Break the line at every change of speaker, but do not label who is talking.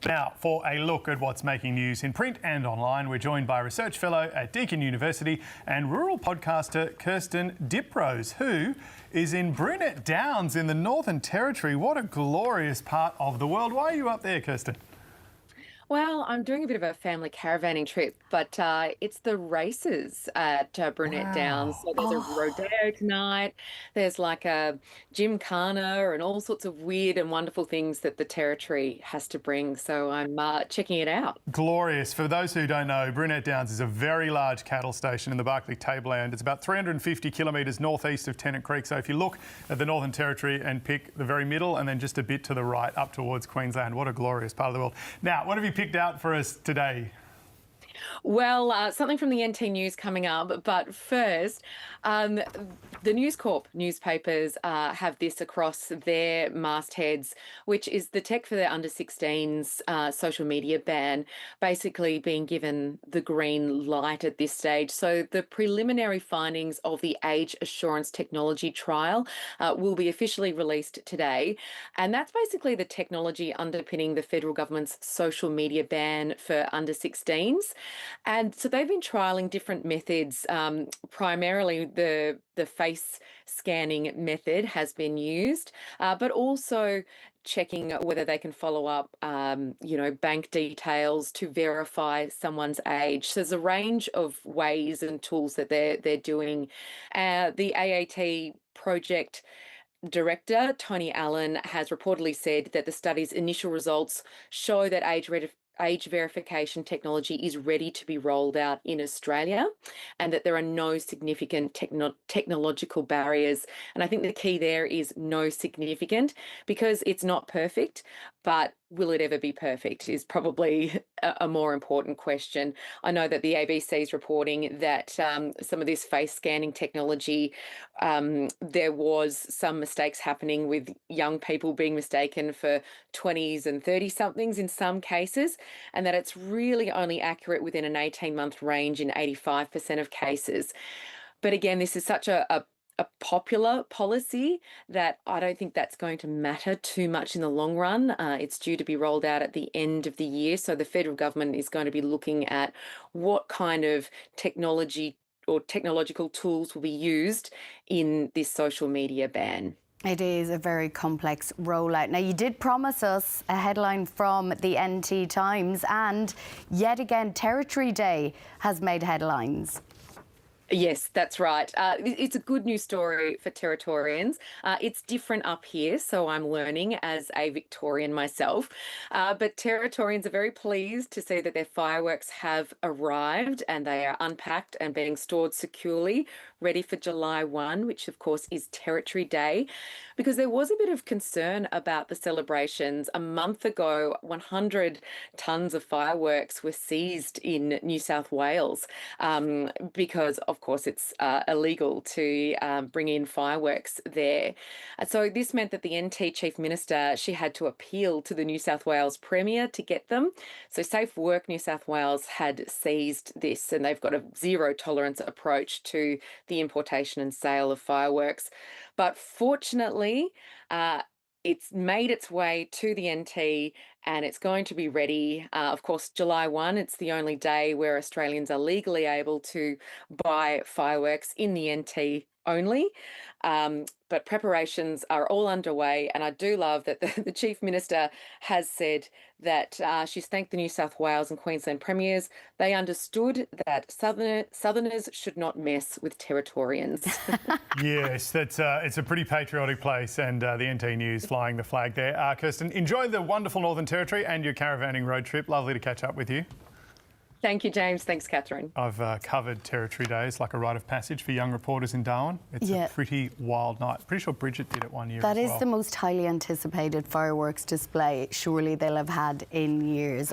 Now, for a look at what's making news in print and online, we're joined by Research Fellow at Deakin University and rural podcaster Kirsten Dioprese, who is in Brunette Downs in the Northern Territory. What a glorious part of the world. Why are you up there, Kirsten?
Well, I'm doing a bit of a family caravanning trip, but it's the races at Brunette Downs. So there's a rodeo tonight. There's like a gymkhana and all sorts of weird and wonderful things that the Territory has to bring. So I'm checking it out.
Glorious. For those who don't know, Brunette Downs is a very large cattle station in the Barkly Tableland. It's about 350 kilometres northeast of Tennant Creek. So if you look at the Northern Territory and pick the very middle and then just a bit to the right up towards Queensland, what a glorious part of the world. Now, what have you picked out for us today?
Well, something from the NT News coming up, but first, the News Corp newspapers have this across their mastheads, which is the tech for their under-16s social media ban, basically being given the green light at this stage. So the preliminary findings of the age assurance technology trial will be officially released today, and that's basically the technology underpinning the federal government's social media ban for under-16s. And so they've been trialling different methods. Primarily the face scanning method has been used, but also checking whether they can follow up, bank details to verify someone's age. So there's a range of ways and tools that they're doing. The AAT project director, Tony Allen, has reportedly said that the study's initial results show that age verification technology is ready to be rolled out in Australia and that there are no significant technological barriers. And I think the key there is no significant, because it's not perfect, but will it ever be perfect is probably a more important question. I know that the ABC is reporting that some of this face scanning technology, there was some mistakes happening with young people being mistaken for 20s and 30-somethings in some cases, and that it's really only accurate within an 18-month range in 85% of cases. But again, this is such a popular policy that I don't think that's going to matter too much in the long run. It's due to be rolled out at the end of the year. So the federal government is going to be looking at what kind of technology or technological tools will be used in this social media ban.
It is a very complex rollout. Now, you did promise us a headline from the NT Times, and yet again, Territory Day has made headlines.
Yes, that's right. It's a good news story for Territorians. It's different up here, so I'm learning as a Victorian myself. But Territorians are very pleased to see that their fireworks have arrived and they are unpacked and being stored securely, ready for July 1, which of course is Territory Day, because there was a bit of concern about the celebrations. A month ago, 100 tonnes of fireworks were seized in New South Wales because, of course, it's illegal to bring in fireworks there. So this meant that the NT Chief Minister, she had to appeal to the New South Wales Premier to get them. So Safe Work New South Wales had seized this, and they've got a zero tolerance approach to the importation and sale of fireworks. But fortunately, it's made its way to the NT and it's going to be ready. Of course, July 1, it's the only day where Australians are legally able to buy fireworks in the NT only. But preparations are all underway, and I do love that the Chief Minister has said that she's thanked the New South Wales and Queensland Premiers. They understood that Southerners should not mess with Territorians.
Yes, it's a pretty patriotic place, and the NT News flying the flag there. Kirsten, enjoy the wonderful Northern Territory and your caravanning road trip. Lovely to catch up with you.
Thank you, James. Thanks, Catherine.
I've covered Territory Days like a rite of passage for young reporters in Darwin. It's a pretty wild night. Pretty sure Bridget did it one year
That
as
is
well.
the most highly anticipated fireworks display surely they'll have had in years.